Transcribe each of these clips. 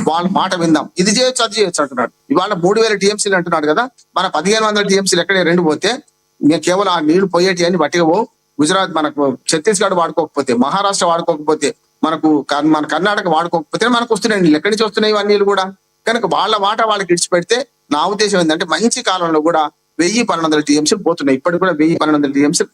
వాళ్ళ మాట విందాం. ఇది చేయొచ్చు అది చేయొచ్చు అంటున్నాడు. ఇవాళ 3000 టీఎంసీలు అంటున్నాడు కదా, మన 1500 టీఎంసీలు ఎక్కడే 2 పోతే నేను కేవలం ఆ నీళ్లు పోయేటి అని బట్టిగా పోవు. గుజరాత్ మనకు ఛత్తీస్గఢ్ వాడుకోకపోతే, మహారాష్ట్ర వాడుకోకపోతే, మన కర్ణాటక వాడుకోకపోతే మనకు వస్తున్నాయి నీళ్ళు. ఎక్కడి నుంచి వస్తున్నాయి ఇవన్నీ నీళ్ళు కూడా? కనుక వాళ్ళ మాట వాళ్ళకి ఇడిచిపెడితే నా ఉద్దేశం ఏంటంటే మంచి కాలంలో కూడా 1000-1200 టీఎంసీలు పోతున్నాయి. ఇప్పటికి కూడా 1000-1200 టీఎంసీలు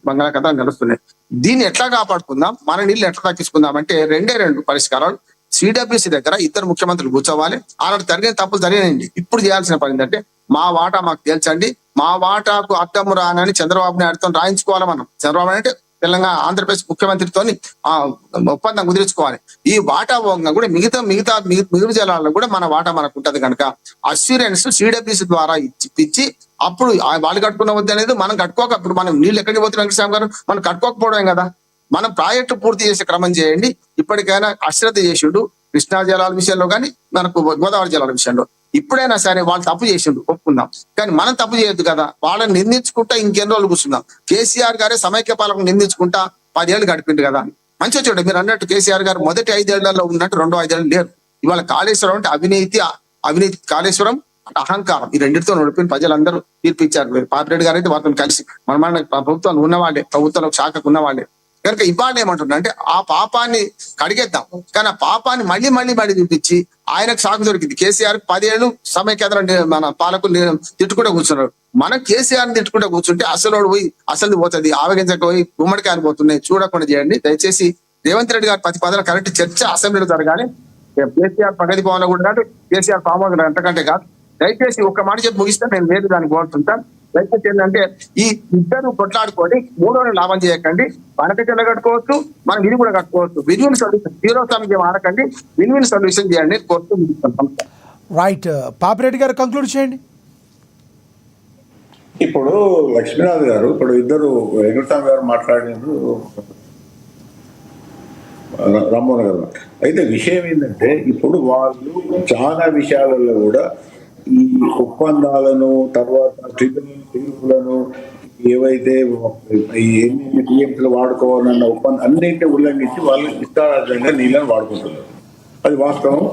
బంగాళాఖాతం కలుస్తున్నాయి. దీన్ని ఎట్లా కాపాడుకుందాం, మన నీళ్ళు ఎట్లా తగ్గించుకుందాం అంటే 2 పరిష్కారాలు. సిడబ్ల్యూసీ దగ్గర ఇద్దరు ముఖ్యమంత్రులు కూర్చోవాలి. ఆనాడు జరిగిన తప్పులు జరిగినాయండి. ఇప్పుడు చేయాల్సిన పని ఏంటంటే మా వాటా మాకు తేల్చండి, మా వాటాకు అడ్డము రానని చంద్రబాబు నాయుడుతో రాయించుకోవాలి. మనం చంద్రబాబు నాయుడు అంటే తెలంగాణ ఆంధ్రప్రదేశ్ ముఖ్యమంత్రితో ఒప్పందం కుదుర్చుకోవాలి. ఈ వాటా భోగంగా కూడా మిగులు జలాల్లో కూడా మన వాటా మనకు ఉంటది కనుక అస్యూరెన్స్ సిడబ్ల్యూసీ ద్వారా ఇచ్చి అప్పుడు వాళ్ళు కట్టుకున్న వద్దు అనేది మనం కట్టుకోక, అప్పుడు మనం నీళ్ళు ఎక్కడికి పోతే వెంకటస్వామి గారు మనం కట్టుకోకపోవడం కదా. మనం ప్రాజెక్టు పూర్తి చేసే క్రమం చేయండి. ఇప్పటికైనా అశ్రద్ధ చేసిండు కృష్ణా జలాల విషయంలో కానీ, మనకు గోదావరి జలాల విషయంలో. ఇప్పుడైనా సరే వాళ్ళు తప్పు చేసిండు ఒప్పుకుందాం, కానీ మనం తప్పు చేయొద్దు కదా. వాళ్ళని నిందించుకుంటా ఇంకెన్ని రోజులు కూర్చుందాం. కేసీఆర్ గారే సమైక్య పాలన నిందించుకుంటా 10 ఏళ్ళు గడిపిండు కదా. మంచిగా చూడండి, మీరు అన్నట్టు కేసీఆర్ గారు మొదటి 5 ఏళ్లలో ఉన్నట్టు 2 5 ఏళ్ళు లేరు. ఇవాళ కాళేశ్వరం అంటే అవినీతి కాళేశ్వరం అంటే అహంకారం. ఈ రెండింటితో నడిపిన ప్రజలందరూ తీర్పిచ్చారు. పాపిరెడ్డి గారు అయితే వారితో కలిసి మన ప్రభుత్వాలు ఉన్నవాళ్ళే, ప్రభుత్వంలో శాఖకు ఉన్నవాళ్ళే. కనుక ఇవాళ ఏమంటున్నా అంటే ఆ పాపాన్ని కడిగేద్దాం, కానీ ఆ పాపాన్ని మళ్ళీ చూపించి ఆయనకు సాకు దొరికింది. కేసీఆర్ 10 ఏళ్ళు సమైక్యేతర మన పాలకులు తిట్టుకుంటూ కూర్చున్నారు. మనం కేసీఆర్ తిట్టుకుంటూ కూర్చుంటే అసలు పోతుంది. ఆవగించకపోయి గుమ్మడికాయలు పోతున్నాయి. చూడకుండా చేయండి దయచేసి. రేవంత్ రెడ్డి గారు ప్రతి పదన కరెక్ట్ చర్చ అసెంబ్లీలో జరగాలి. కేసీఆర్ ప్రగతి భవన్ కూడా కాదు, కేసీఆర్ ఫామ్ హౌస్ అంతకంటే కాదు. దయచేసి ఒక్క మాట చెప్పి ముగిస్తే నేను వేరే దానికి కోరుతుంటాను. దయచేసి ఏంటంటే ఈ ఇద్దరు కొట్లాడుకొని 3 లాభం చేయకండి. మనకైతే కట్టుకోవచ్చు, మనం ఇది కూడా కట్టుకోవచ్చు. విన్ సొల్యూషన్, జీరో సమయం ఆడకండి, విన్ సొల్యూషన్ చేయండి కోరుతూ. రైట్, పాపిరెడ్డి గారు కంక్లూడ్ చేయండి. ఇప్పుడు లక్ష్మీనాథ్ గారు, ఇప్పుడు ఇద్దరు వెంకటస్వామి గారు మాట్లాడినారు, రామ్మోహన్ గారు. అయితే విషయం ఏంటంటే ఇప్పుడు వాళ్ళు చాలా విషయాలలో కూడా ఈ ఒప్పందాలను, తర్వాత ట్రిబ్యునల్ తీర్పులను, ఏవైతే ఎన్ని టీఎంసీలు వాడుకోవాలన్న ఒప్పందం అన్నింటినీ ఉల్లంఘించి వాళ్ళు ఇష్టారాజ్యంగా నీళ్ళని వాడుకుంటున్నారు. అది వాస్తవం.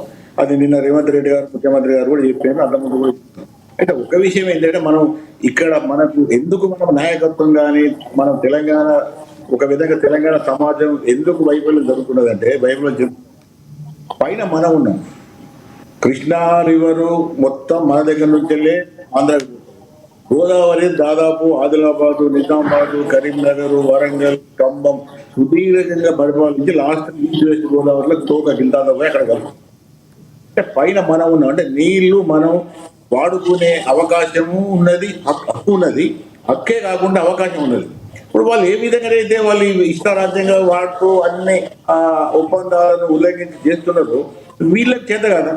అది నిన్న రేవంత్ రెడ్డి గారు ముఖ్యమంత్రి గారు కూడా చెప్పారు, అంతకుముందు కూడా చెప్తున్నారు. అయితే ఒక విషయం ఏంటంటే మనం ఇక్కడ మనకు ఎందుకు మనం నాయకత్వం కానీ మనం తెలంగాణ ఒక విధంగా తెలంగాణ సమాజం ఎందుకు వైఫల్యం జరుగుతున్నదంటే బైబిల్లో పైన మనం ఉన్నాం. కృష్ణా రివరు మొత్తం మన దగ్గర నుంచి వెళ్ళే ఆంధ్ర, గోదావరి దాదాపు ఆదిలాబాదు, నిజామాబాదు, కరీంనగర్, వరంగల్, ఖమ్మం సుదీర్ఘంగా పరిపాలించి లాస్ట్ ఈస్ట్ వెస్ట్ గోదావరిలో తోక గిల్తాతో పోయి అక్కడ కలుపు. అంటే పైన మనం ఉన్నాం. అంటే నీళ్లు మనం వాడుకునే అవకాశము ఉన్నది, హక్కు ఉన్నది. హక్కే కాకుండా అవకాశం ఉన్నది. ఇప్పుడు వాళ్ళు ఏ విధంగా అయితే వాళ్ళు ఇష్టారాజ్యంగా వాడుతూ అన్ని ఒప్పందాలను ఉల్లంఘించి చేస్తున్నారు, వీళ్ళకి చేత కదా.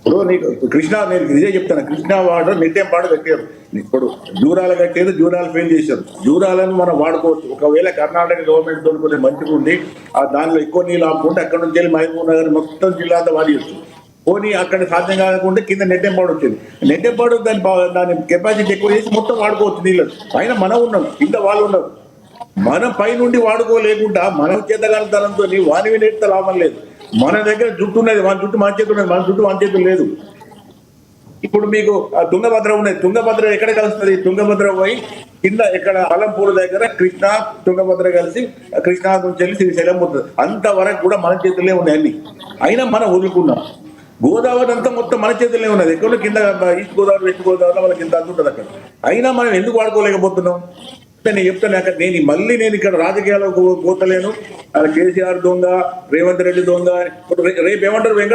ఇప్పుడు నీకు కృష్ణా, నేను ఇదే చెప్తాను, కృష్ణా వాటర్ నిత్యం పాడు కట్టారు. ఇప్పుడు జూరాలు కట్టారు, జూరాలు ఫెయిల్ చేశారు. జూరాలను మనం వాడుకోవచ్చు. ఒకవేళ కర్ణాటక గవర్నమెంట్ తో కొంచెం మంచిగా ఉండి దానిలో ఎక్కువ నీళ్ళు ఆపుకుంటే అక్కడ నుంచి వెళ్ళి మహబూబ్ నగర్ మొత్తం జిల్లా అంతా వాడియచ్చు. పోనీ అక్కడ సాధ్యం కాకుండా కింద నెట్టెంపాడు వచ్చింది. నెట్టెంపాడు దాని కెపాసిటీ ఎక్కువ చేసి మొత్తం వాడుకోవచ్చు నీళ్ళు. పైన మనం ఉన్నాం, కింద వాళ్ళు ఉన్నారు. మనం పైనుండి వాడుకోలేకుండా మనం చేతగానితనంతో వాని వినేత లాభం లేదు. మన దగ్గర జుట్టు ఉన్నది, మన జుట్టు మన చేతులు ఉన్నది, మన జుట్టు మన చేతులు లేదు. ఇప్పుడు మీకు తుంగభద్ర ఉన్నది, తుంగభద్ర ఎక్కడ కలుస్తుంది? తుంగభద్ర పోయి కింద ఇక్కడ అలంపూర్ దగ్గర కృష్ణా తుంగభద్ర కలిసి కృష్ణా నుంచి వెళ్ళి శ్రీశైలం పోతుంది. అంతవరకు కూడా మన చేతులే ఉన్నాయి అన్ని. అయినా మనం వదులుకున్నాం. గోదావరి అంతా మొత్తం మన చేతులే ఉన్నది. ఎక్కడ కింద ఈస్ట్ గోదావరి, వెస్ట్ గోదావరి వాళ్ళకి ఇంత అంతుంటుంది అక్కడ. అయినా మనం ఎందుకు వాడుకోలేకపోతున్నాం? నేను చెప్తాను అక్కడ నేను ఇక్కడ రాజకీయాలకు పోతలేను. కేసీఆర్ దొంగ, రేవంత్ రెడ్డి దొంగ. ఇప్పుడు రేపు ఏమంటారు? వెంకట